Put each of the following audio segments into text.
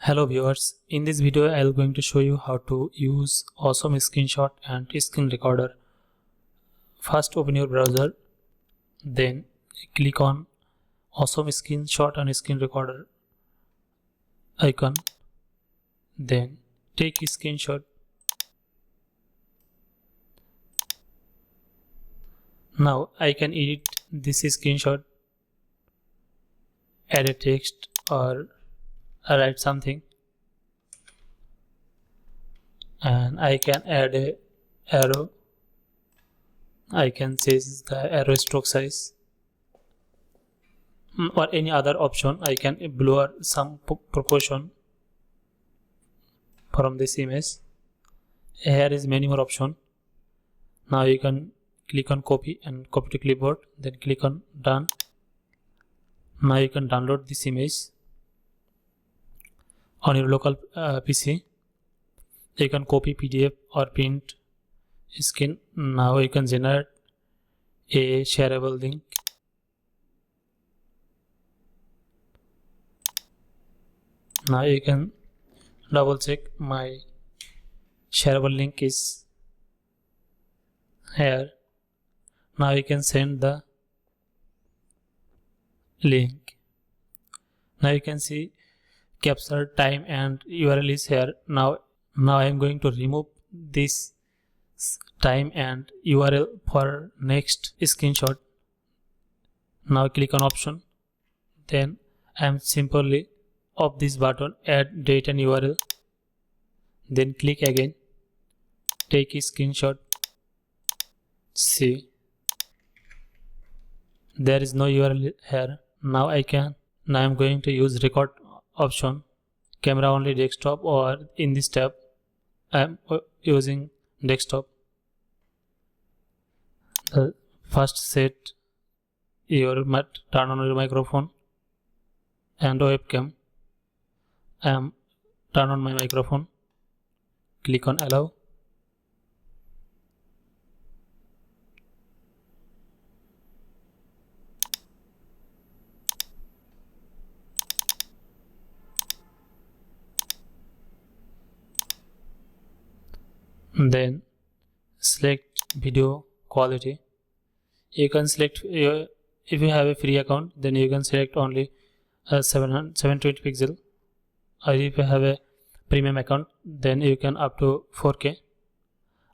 Hello viewers, in this video I am going to show you how to use Awesome Screenshot and Screen Recorder. First open your browser, then click on Awesome Screenshot and Screen Recorder icon, then take a screenshot. Now I can edit this screenshot, add a text or write something, and I can add a arrow. I can change the arrow stroke size or any other option. I can blur some proportion from this image. Here is many more option. Now you can click on copy and copy to clipboard, then click on done. Now you can download this image on your local PC. You can copy PDF or print scan. Now you can generate a shareable link. Now you can double check my shareable link is here. Now you can send the link. Now you can see capture time and URL is here. Now I am going to remove this time and URL for next screenshot. Now click on option, then I am simply off this button, add date and URL, then click again, take a screenshot. See, there is no URL here. Now I am going to use record option, camera only desktop, or in this tab I am using desktop. First set turn on your microphone and webcam. I am turn on my microphone, click on allow. Then select video quality. You can select if you have a free account, then you can select only 720 pixel, or if you have a premium account, then you can up to 4K.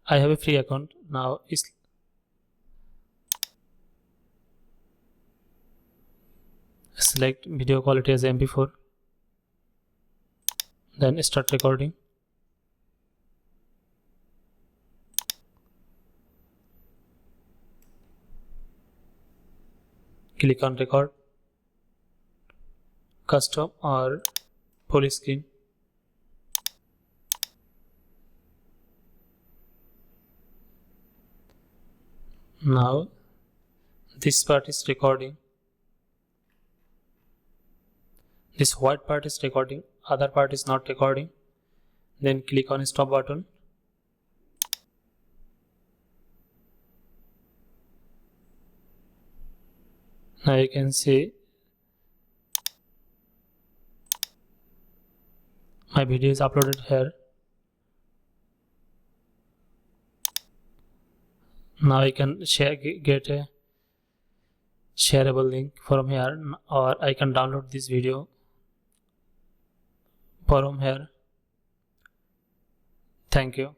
I have a free account. Now select video quality as MP4, then start recording. Click on record, custom or full screen. Now this part is recording. This white part is recording, other part is not recording. Then click on stop button. Now you can see my video is uploaded here. Now I can get a shareable link from here, or I can download this video from here. Thank you.